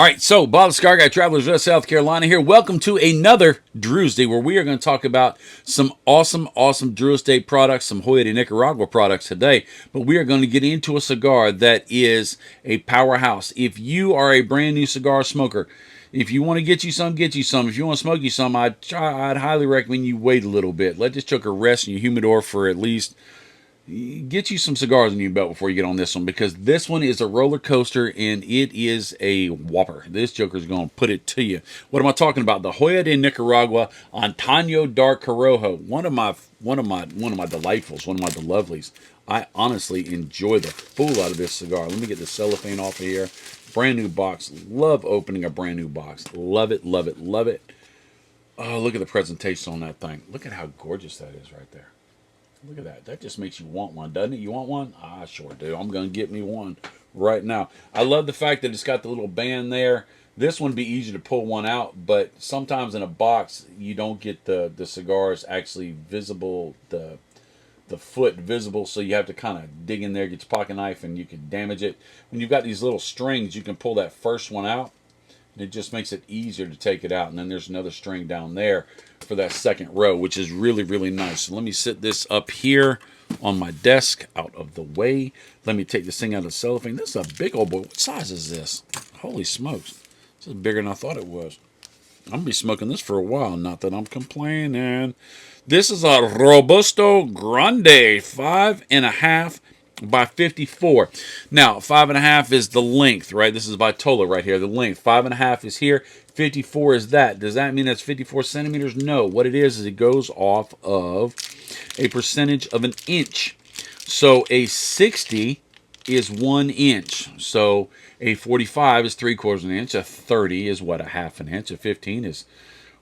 All right, so Bob the Cigar Guy, Travelers of South Carolina here. Welcome to another Drew Estate where we are going to talk about some awesome Drew Estate products, some Joya De Nicaragua products today. But we are going to get into a cigar that is a powerhouse. If you are a brand new cigar smoker, if you want to get you some, get you some. If you want to smoke you some, I'd highly recommend you wait a little bit. Let this choker rest in your humidor for at least get you some cigars in your belt before you get on this one, because this one is a roller coaster and it is a whopper. This joker is going to put it to you. What am I talking about? The Joya De Nicaragua Antano Dark Corojo. One of my delightfuls, one of my lovelies. I honestly enjoy the fool out of this cigar. Let me get the cellophane off of here. Brand new box. Love opening a brand new box. Love it, love it, love it. Oh, look at the presentation on that thing. Look at how gorgeous that is right there. Look at that. That just makes you want one, doesn't it? You want one? I sure do. I'm going to get me one right now. I love the fact that it's got the little band there. This one would be easy to pull one out, but sometimes in a box, you don't get the cigars actually visible, the foot visible, so you have to kind of dig in there, get your pocket knife, and you can damage it. When you've got these little strings, you can pull that first one out. It just makes it easier to take it out. And then there's another string down there for that second row, which is really nice. So let me sit this up here on my desk out of the way. Let me take this thing out of the cellophane. This is a big old boy. What size is this? Holy smokes. This is bigger than I thought it was. I'm going to be smoking this for a while. Not that I'm complaining. This is a Robusto Grande 5.5 by 54. Now, 5.5 is the length, right? This is Vitola right here. The length. 5.5 is here. 54 is that. Does that mean that's 54 centimeters? No. What it is it goes off of a percentage of an inch. So a 60 is 1 inch. So a 45 is 3/4 of an inch. A 30 is what, a half an inch. A 15 is,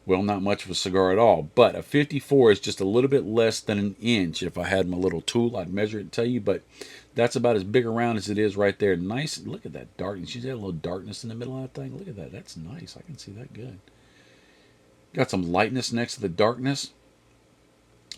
well, not much of a cigar at all. But a 54 is just a little bit less than an inch. If I had my little tool, I'd measure it and tell you. But that's about as big around as it is right there. Nice. Look at that darkness. You see that little darkness in the middle of that thing? Look at that. That's nice. I can see that good. Got some lightness next to the darkness.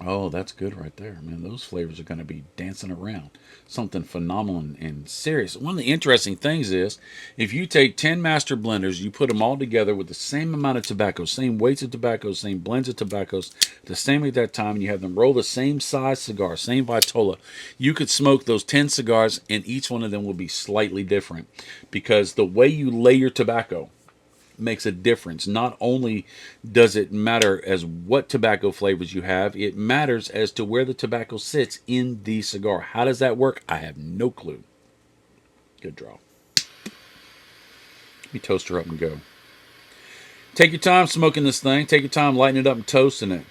Oh, that's good right there, man. Those flavors are going to be dancing around. Something phenomenal and serious. One of the interesting things is, if you take 10 master blenders, you put them all together with the same amount of tobacco, same weights of tobacco, same blends of tobaccos, the same at that time, and you have them roll the same size cigar, same Vitola, you could smoke those 10 cigars, and each one of them will be slightly different, because the way you lay your tobacco makes a difference. Not only does it matter as what tobacco flavors you have, it matters as to where the tobacco sits in the cigar. How does that work? I have no clue. Good draw. Let me toast her up and go. Take your time smoking this thing. Take your time lighting it up and toasting it.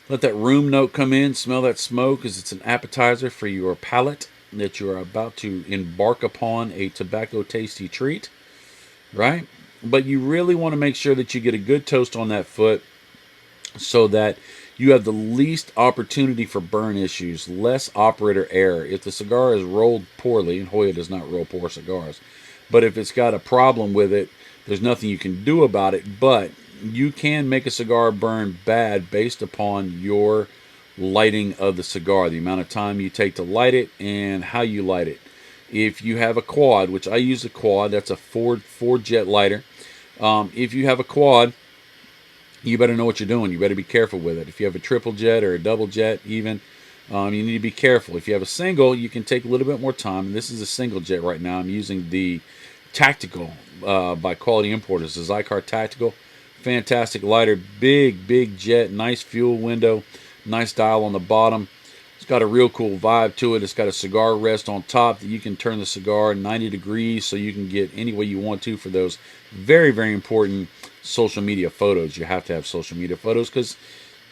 Let that room note come in. Smell that smoke, as it's an appetizer for your palate that you are about to embark upon a tobacco tasty treat. Right? But you really want to make sure that you get a good toast on that foot so that you have the least opportunity for burn issues, less operator error. If the cigar is rolled poorly, and Joya does not roll poor cigars, but if it's got a problem with it, there's nothing you can do about it. But you can make a cigar burn bad based upon your lighting of the cigar, the amount of time you take to light it and how you light it. If you have a quad, which I use a quad, that's a four jet lighter. If you have a quad, you better know what you're doing. You better be careful with it. If you have a triple jet or a double jet even, you need to be careful. If you have a single, you can take a little bit more time. And this is a single jet right now. I'm using the Tactical by Quality Importers, the Cigar Tactical. Fantastic lighter, big jet, nice fuel window, nice dial on the bottom. It's got a real cool vibe to it. It's got a cigar rest on top that you can turn the cigar 90 degrees so you can get any way you want to for those very important social media photos. You have to have social media photos, because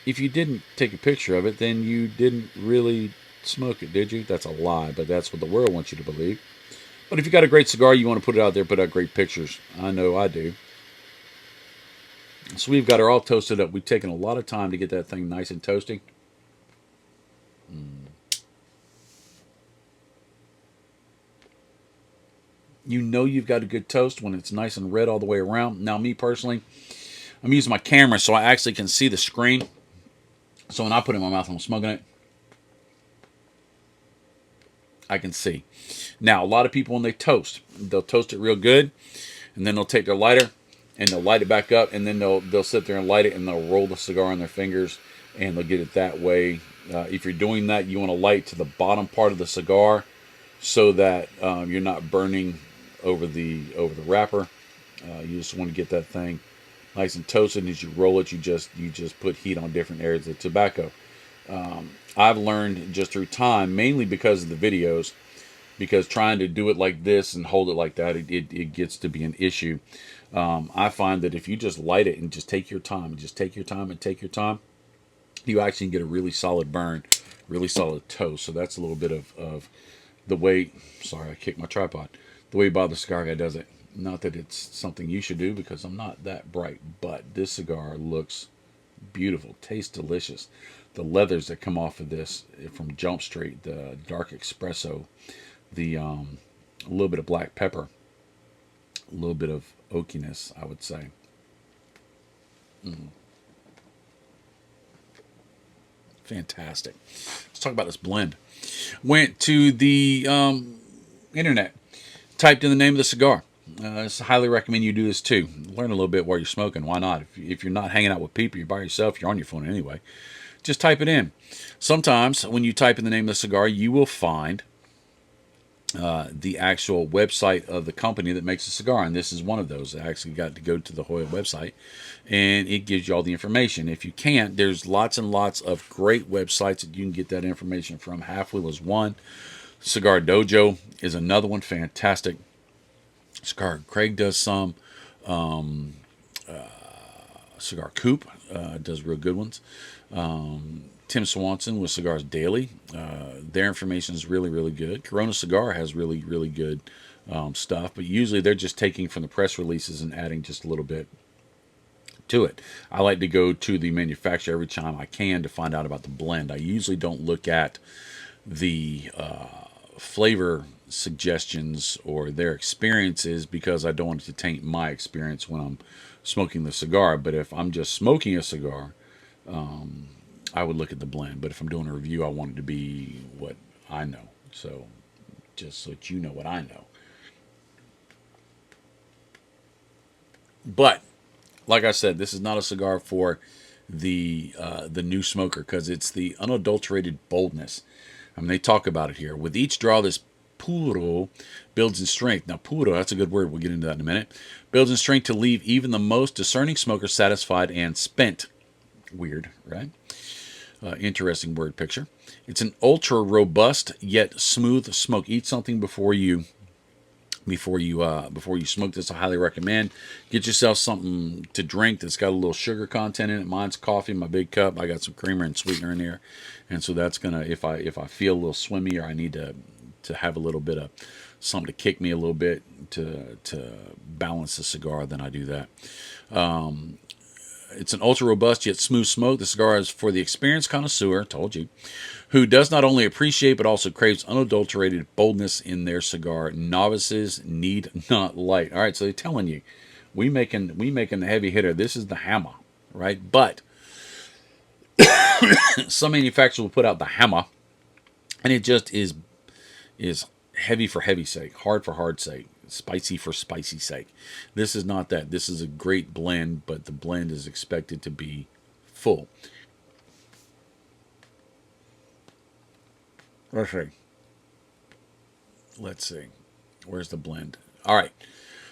if you didn't take a picture of it, then you didn't really smoke it, did you? That's a lie, but that's what the world wants you to believe. But if you got a great cigar, you want to put it out there, put out great pictures. I know I do. So we've got her all toasted up. We've taken a lot of time to get that thing nice and toasty. You know you've got a good toast when it's nice and red all the way around. Now, me personally, I'm using my camera so I actually can see the screen. So when I put it in my mouth and I'm smoking it, I can see. Now, a lot of people, when they toast, they'll toast it real good. and then they'll take their lighter and they'll light it back up, and then they'll sit there and light it, and they'll roll the cigar on their fingers, and they'll get it that way. If you're doing that, you want to light to the bottom part of the cigar so that you're not burning over the wrapper. You just want to get that thing nice and toasted. And as you roll it, you just put heat on different areas of the tobacco. I've learned just through time, mainly because of the videos, because trying to do it like this and hold it like that, it gets to be an issue. I find that if you just light it and just take your time, you actually get a really solid burn, really solid toast. So that's a little bit of the way, sorry, I kicked my tripod, the way Bob the Cigar Guy does it. Not that it's something you should do, because I'm not that bright, but this cigar looks beautiful, tastes delicious. The leathers that come off of this from Jump Street, the dark espresso, the a little bit of black pepper, a little bit of oakiness, I would say. Fantastic. Let's talk about this blend. Went to the internet, typed in the name of the cigar. I highly recommend you do this too. Learn a little bit while you're smoking. Why not? If you're not hanging out with people, you're by yourself, you're on your phone anyway. Just type it in. Sometimes when you type in the name of the cigar, you will find the actual website of the company that makes the cigar, and this is one of those. I actually got to go to the Joya website, and it gives you all the information. If you can't, there's lots and lots of great websites that you can get that information from. Half Wheel is one. Cigar Dojo is another one. Fantastic. Cigar Craig does some. Cigar Coop does real good ones. Tim Swanson with Cigars Daily. Their information is really, really good. Corona Cigar has really, really good stuff, but usually they're just taking from the press releases and adding just a little bit to it. I like to go to the manufacturer every time I can to find out about the blend. I usually don't look at the flavor suggestions or their experiences, because I don't want it to taint my experience when I'm smoking the cigar. But if I'm just smoking a cigar, I would look at the blend. But if I'm doing a review, I want it to be what I know. So just so that you know what I know. But like I said, this is not a cigar for the new smoker, because it's the unadulterated boldness. I mean, they talk about it here. With each draw, this puro builds in strength. Now, puro, that's a good word. We'll get into that in a minute. Builds in strength to leave even the most discerning smoker satisfied and spent. Weird, right? Interesting word picture. It's an ultra robust yet smooth smoke. Eat something before you smoke this. I highly recommend. Get yourself something to drink that's got a little sugar content in it. Mine's coffee, my big cup. I got some creamer and sweetener in there, and so that's gonna, if I feel a little swimmy or I need to have a little bit of something to kick me a little bit to balance the cigar, then I do that. It's an ultra robust yet smooth smoke. The cigar is for the experienced connoisseur, told you, who does not only appreciate but also craves unadulterated boldness in their cigar. Novices need not light. All right, so they're telling you, we making the heavy hitter. This is the hammer, right? But some manufacturers will put out the hammer, and it just is heavy for heavy sake, hard for hard sake, spicy for spicy sake. This is not that. This is a great blend, but the blend is expected to be full. Let's see. Where's the blend? All right.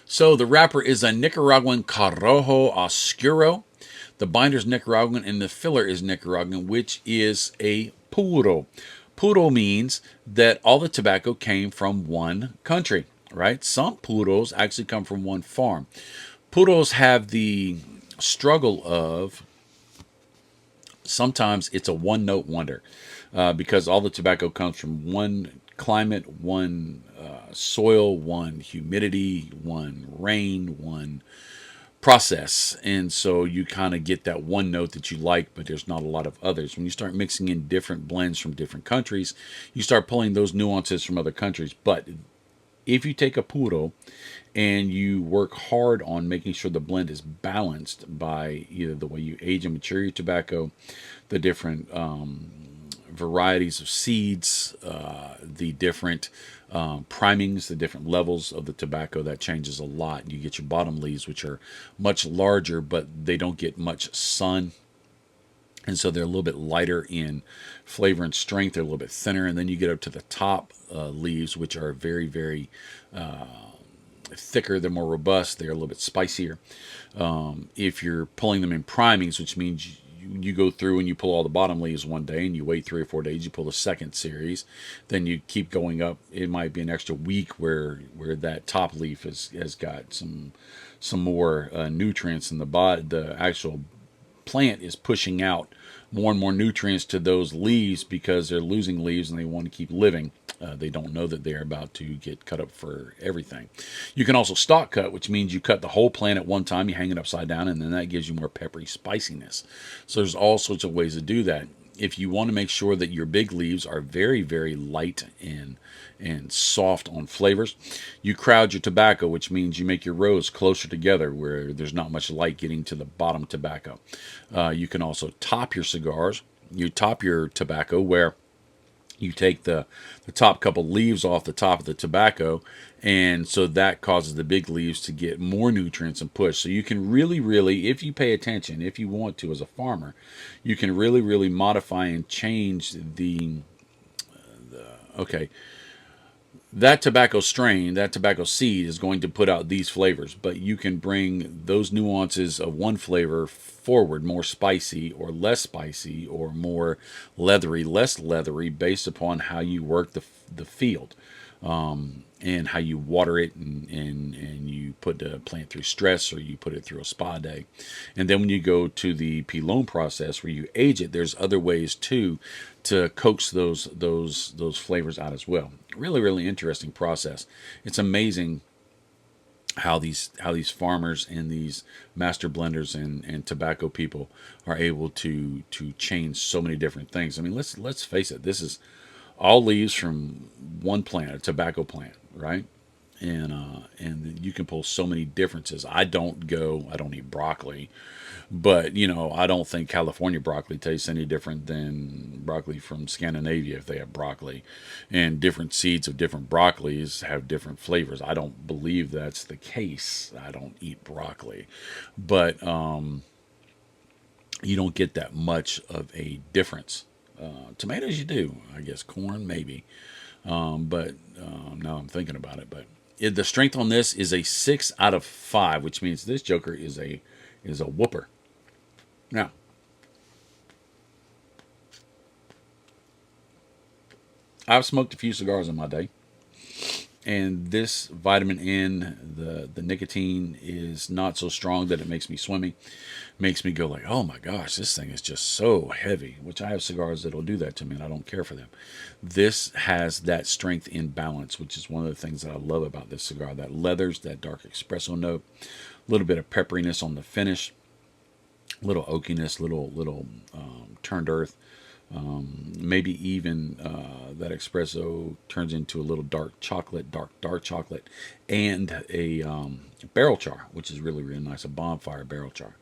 So the wrapper is a Nicaraguan Corojo Oscuro. The binder's Nicaraguan, and the filler is Nicaraguan, which is a puro. Puro means that all the tobacco came from one country, right? Some puros actually come from one farm. Puros have the struggle of, sometimes it's a one-note wonder, because all the tobacco comes from one climate, one soil, one humidity, one rain, one process, and so you kind of get that one note that you like, but there's not a lot of others. When you start mixing in different blends from different countries, you start pulling those nuances from other countries. But if you take a puro and you work hard on making sure the blend is balanced by either the way you age and mature your tobacco, the different varieties of seeds, the different primings, the different levels of the tobacco. That changes a lot. You get your bottom leaves, which are much larger, but they don't get much sun. And so they're a little bit lighter in flavor and strength. They're a little bit thinner. And then you get up to the top leaves, which are very, very thicker. They're more robust. They're a little bit spicier. If you're pulling them in primings, which means you go through and you pull all the bottom leaves one day and you wait 3 or 4 days, you pull the second series, then you keep going up. It might be an extra week where that top leaf has got some more nutrients in the actual plant is pushing out more and more nutrients to those leaves because they're losing leaves and they want to keep living. They don't know that they're about to get cut up for everything. You can also stalk cut, which means you cut the whole plant at one time, you hang it upside down, and then that gives you more peppery spiciness. So there's all sorts of ways to do that. If you want to make sure that your big leaves are very, very light and soft on flavors, you crowd your tobacco, which means you make your rows closer together where there's not much light getting to the bottom tobacco. You can also top your cigars. You top your tobacco where you take the top couple leaves off the top of the tobacco, and so that causes the big leaves to get more nutrients and push. So you can really, really, if you pay attention, if you want to as a farmer, you can really, really modify and change okay, that tobacco strain, that tobacco seed is going to put out these flavors, but you can bring those nuances of one flavor forward, more spicy or less spicy, or more leathery, less leathery, based upon how you work the field, and how you water it, and you put the plant through stress, or you put it through a spa day. And then when you go to the pilon process where you age it, there's other ways too to coax those flavors out as well. Really, really interesting process. It's amazing how these farmers and these master blenders and tobacco people are able to change so many different things. I mean, let's face it. This is all leaves from one plant, a tobacco plant, right? And you can pull so many differences. I don't eat broccoli, but I don't think California broccoli tastes any different than broccoli from Scandinavia if they have broccoli. And different seeds of different broccolis have different flavors. I don't believe that's the case. I don't eat broccoli, but you don't get that much of a difference. Tomatoes you do, I guess. Corn maybe, but now I'm thinking about it. But the strength on this is a 6 out of 5, which means this joker is a whooper. Now, I've smoked a few cigars in my day, and this vitamin N, the nicotine is not so strong that it makes me swimmy. Makes me go like, oh my gosh, this thing is just so heavy, which I have cigars that'll do that to me, and I don't care for them. This has that strength in balance, which is one of the things that I love about this cigar. That leathers, that dark espresso note, a little bit of pepperiness on the finish, little oakiness, little turned earth. Maybe even that espresso turns into a little dark chocolate, dark chocolate, and a barrel char, which is really, really nice, a bonfire barrel char.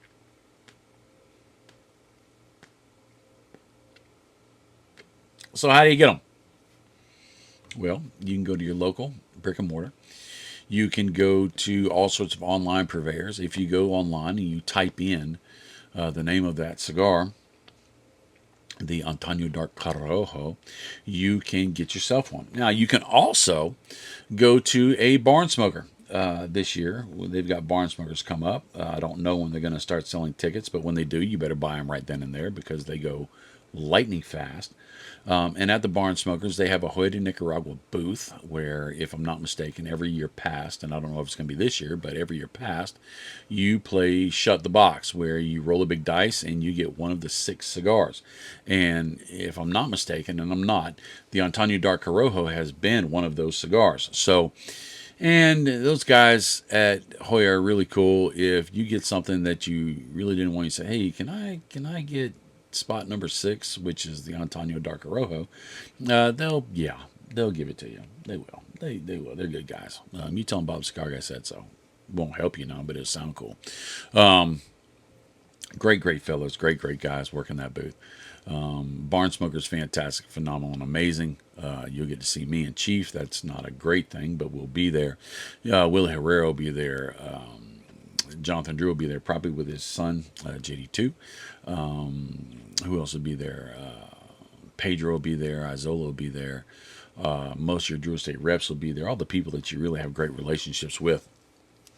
So how do you get them? Well, you can go to your local brick and mortar. You can go to all sorts of online purveyors. If you go online and you type in the name of that cigar, the Antano Dark Corojo, you can get yourself one. Now, you can also go to a barn smoker this year. They've got barn smokers come up. I don't know when they're going to start selling tickets, but when they do, you better buy them right then and there because they go lightning fast. And at the Barn Smokers, they have a Joya De Nicaragua booth where, if I'm not mistaken, every year past, and I don't know if it's going to be this year, but every year past, you play Shut the Box, where you roll a big dice and you get one of the 6 cigars. And if I'm not mistaken, and I'm not, the Antano Dark Corojo has been one of those cigars. So, and those guys at Joya are really cool. If you get something that you really didn't want, you say, hey, can I get spot number 6, which is the Antano Dark Corojo, they'll give it to you. They will. They will. They're good guys. You tell them Bob Cigar Guy said so. Won't help you now, but it'll sound cool. Great fellows. Great guys working that booth. Barn Smoker's fantastic, phenomenal, and amazing. You'll get to see me and Chief. That's not a great thing, but we'll be there. Willie Herrera will be there. Jonathan Drew will be there, probably with his son, JD2. Who else will be there? Pedro will be there. Isola will be there. Most of your Drew Estate reps will be there. All the people that you really have great relationships with,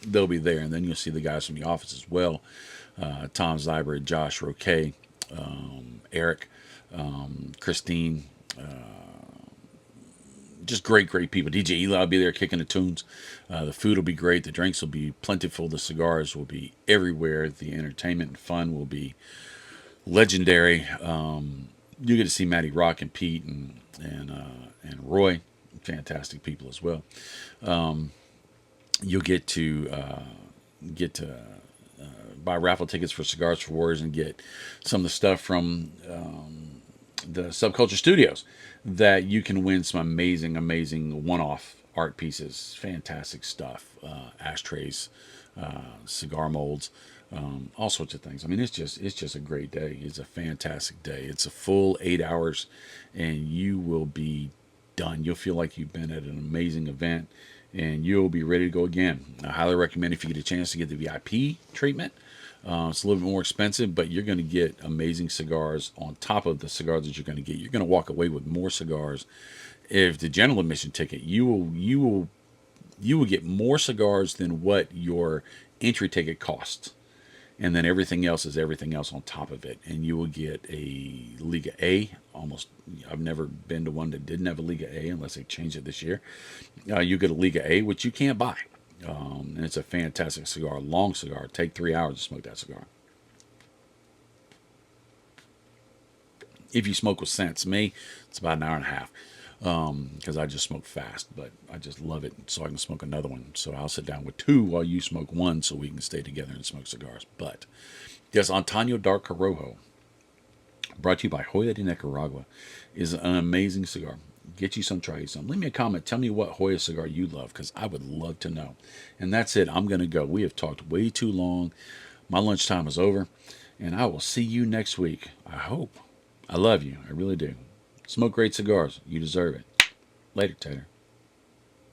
they'll be there. And then you'll see the guys from the office as well. Tom Zyber, Josh Roque, Eric, Christine, just great people. DJ Eli will be there kicking the tunes. The food will be great. The drinks will be plentiful. The cigars will be everywhere. The entertainment and fun will be legendary. You get to see Matty Rock and Pete and Roy, fantastic people as well. You'll get to buy raffle tickets for Cigars for Warriors and get some of the stuff from the Subculture Studios that you can win some amazing one-off art pieces, fantastic stuff, ashtrays, cigar molds, all sorts of things. I mean, it's just a great day. It's a fantastic day. It's a full 8 hours, and you will be done. You'll feel like you've been at an amazing event, and you'll be ready to go again. I highly recommend if you get a chance to get the VIP treatment. It's a little bit more expensive, but you're going to get amazing cigars on top of the cigars that you're going to get. You're going to walk away with more cigars. If the general admission ticket, you will get more cigars than what your entry ticket costs, and then everything else is everything else on top of it. And you will get a Liga A. Almost, I've never been to one that didn't have a Liga A unless they changed it this year. You get a Liga A, which you can't buy. And it's a fantastic cigar, long cigar. Take 3 hours to smoke that cigar. If you smoke with sense, me, it's about an hour and a half. Because I just smoke fast, but I just love it, so I can smoke another one. So I'll sit down with two while you smoke one, so we can stay together and smoke cigars. But yes, Antano Dark Corojo, brought to you by Joya De Nicaragua, is an amazing cigar. Get you some, try you some. Leave me a comment. Tell me what Joya cigar you love, because I would love to know. And that's it. I'm going to go. We have talked way too long. My lunchtime is over, and I will see you next week. I hope. I love you. I really do. Smoke great cigars. You deserve it. Later, Tater.